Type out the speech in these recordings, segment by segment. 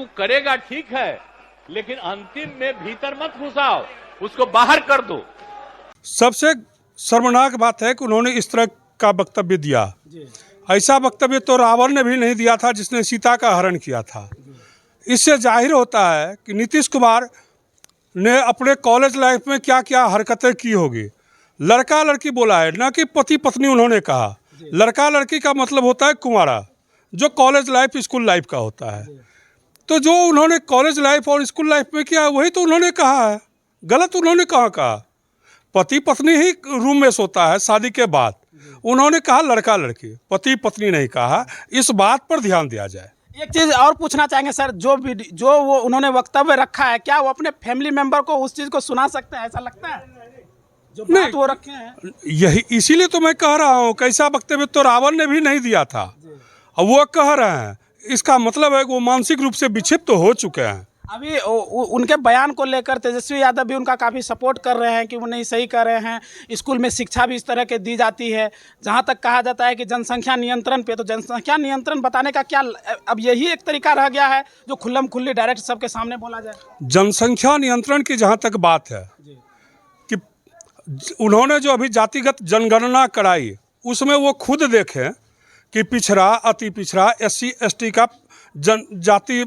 तू करेगा ठीक है, लेकिन अंतिम में भीतर मत घुसाओ, उसको बाहर कर दो। सबसे शर्मनाक बात है कि उन्होंने इस तरह का वक्तव्य दिया। ऐसा वक्तव्य तो रावण ने भी नहीं दिया था जिसने सीता का हरण किया था। इससे जाहिर होता है कि नीतीश कुमार ने अपने कॉलेज लाइफ में क्या क्या हरकतें की होगी। लड़का लड़की बोला है, ना कि पति पत्नी उन्होंने कहा। लड़का लड़की का मतलब होता है कुंवारा, जो कॉलेज लाइफ स्कूल लाइफ का होता है। तो जो उन्होंने कॉलेज लाइफ और स्कूल लाइफ में किया वही तो उन्होंने कहा है। गलत उन्होंने कहाँ कहा? पति पत्नी ही रूम में सोता है शादी के बाद। उन्होंने कहा लड़का लड़की, पति पत्नी नहीं कहा। इस बात पर ध्यान दिया जाए। एक चीज़ और पूछना चाहेंगे सर, जो वो उन्होंने वक्तव्य रखा है, क्या वो अपने फैमिली मेंबर को उस चीज़ को सुना सकते हैं? ऐसा लगता है जो बात वो रखे हैं। यही इसीलिए तो मैं कह रहा हूँ, कैसा वक्तव्य तो रावण ने भी नहीं दिया था और वो कह रहे हैं। इसका मतलब है कि वो मानसिक रूप से विक्षिप्त तो हो चुके हैं। अभी उनके बयान को लेकर तेजस्वी यादव भी उनका काफ़ी सपोर्ट कर रहे हैं कि वो नहीं सही कर रहे हैं। स्कूल में शिक्षा भी इस तरह के दी जाती है। जहाँ तक कहा जाता है कि जनसंख्या नियंत्रण पे, तो जनसंख्या नियंत्रण बताने का क्या अब यही एक तरीका रह गया है जो खुल्लम खुल्ली डायरेक्ट सबके सामने बोला जाए? जनसंख्या नियंत्रण की जहाँ तक बात है कि उन्होंने जो अभी जातिगत जनगणना कराई, उसमें वो खुद देखें कि पिछड़ा, अति पिछड़ा, SC ST का जाति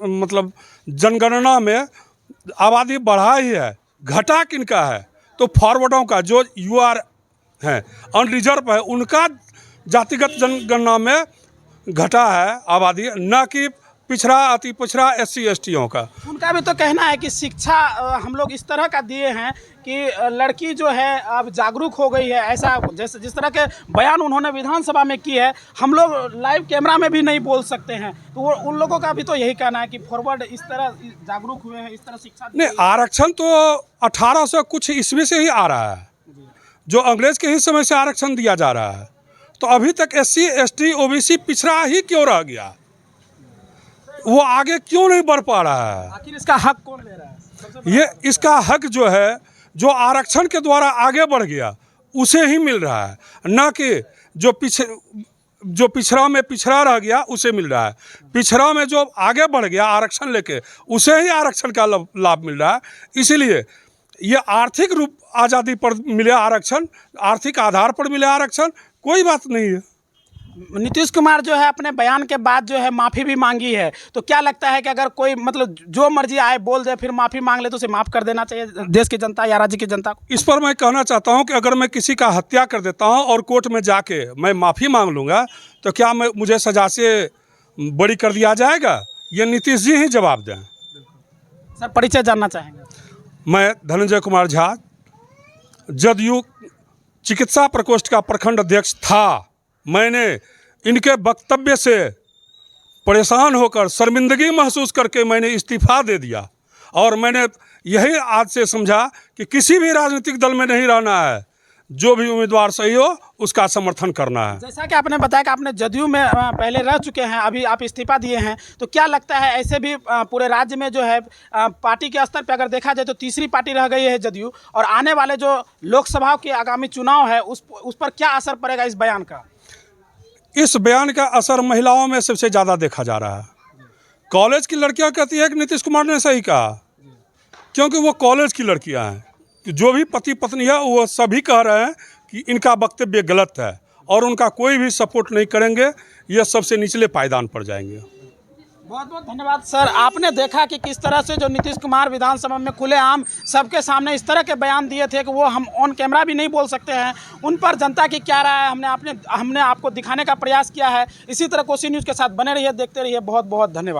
मतलब जनगणना में आबादी बढ़ा ही है, घटा किनका है? तो फॉरवर्डों का, जो UR हैं, अनरिजर्व है, उनका जातिगत जनगणना में घटा है आबादी, न कि पिछड़ा, अति पिछड़ा, SC STों का। उनका भी तो कहना है कि शिक्षा हम लोग इस तरह का दिए हैं कि लड़की जो है अब जागरूक हो गई है। ऐसा जैसे जिस तरह के बयान उन्होंने विधानसभा में की है, हम लोग लाइव कैमरा में भी नहीं बोल सकते हैं। तो वो उन लोगों का भी तो यही कहना है कि फॉरवर्ड इस तरह जागरूक हुए हैं, इस तरह शिक्षा नहीं। आरक्षण तो 1800 कुछ ईस्वी से ही आ रहा है, जो अंग्रेज के ही समय से आरक्षण दिया जा रहा है। तो अभी तक SC ST OBC पिछड़ा ही क्यों रह गया? वो आगे क्यों नहीं बढ़ पा रहा है? आखिर इसका हक कौन ले रहा है? ये इसका हक जो है, जो आरक्षण के द्वारा आगे बढ़ गया उसे ही मिल रहा है, न कि जो पिछड़ा में पिछड़ा रह गया उसे मिल रहा है। पिछड़ा में जो आगे बढ़ गया आरक्षण लेके, उसे ही आरक्षण का लाभ मिल रहा है। इसीलिए ये आर्थिक रूप आज़ादी पर मिले आरक्षण, आर्थिक आधार पर मिले आरक्षण, कोई बात नहीं है। नीतीश कुमार जो है अपने बयान के बाद जो है माफ़ी भी मांगी है। तो क्या लगता है कि अगर कोई मतलब जो मर्जी आए बोल दे फिर माफ़ी मांग ले तो उसे माफ़ कर देना चाहिए देश की जनता या राज्य की जनता को? इस पर मैं कहना चाहता हूं कि अगर मैं किसी का हत्या कर देता हूं और कोर्ट में जाके मैं माफ़ी मांग लूँगा, तो क्या मुझे सजा से बरी कर दिया जाएगा? ये नीतीश जी ही जवाब दें। सर, परिचय जानना चाहेंगे? मैं धनंजय कुमार झा, जदयू चिकित्सा प्रकोष्ठ का प्रखंड अध्यक्ष था। मैंने इनके वक्तव्य से परेशान होकर, शर्मिंदगी महसूस करके मैंने इस्तीफा दे दिया और मैंने यही आज से समझा कि किसी भी राजनीतिक दल में नहीं रहना है। जो भी उम्मीदवार सही हो उसका समर्थन करना है। जैसा कि आपने बताया कि आपने जदयू में पहले रह चुके हैं, अभी आप इस्तीफा दिए हैं, तो क्या लगता है ऐसे भी पूरे राज्य में जो है पार्टी के स्तर पर अगर देखा जाए तो तीसरी पार्टी रह गई है जदयू, और आने वाले जो लोकसभा के आगामी चुनाव है उस पर क्या असर पड़ेगा इस बयान का? इस बयान का असर महिलाओं में सबसे ज़्यादा देखा जा रहा है। कॉलेज की लड़कियां कहती है कि नीतीश कुमार ने सही कहा, क्योंकि वो कॉलेज की लड़कियां हैं। जो भी पति पत्नी है वो सभी कह रहे हैं कि इनका वक्तव्य गलत है और उनका कोई भी सपोर्ट नहीं करेंगे। ये सबसे निचले पायदान पर जाएंगे। बहुत बहुत धन्यवाद सर। आपने देखा कि किस तरह से जो नीतीश कुमार विधानसभा में खुलेआम सबके सामने इस तरह के बयान दिए थे कि वो हम ऑन कैमरा भी नहीं बोल सकते हैं। उन पर जनता की क्या राय है हमने आपको दिखाने का प्रयास किया है। इसी तरह कोसी न्यूज़ के साथ बने रहिए, देखते रहिए। बहुत बहुत धन्यवाद।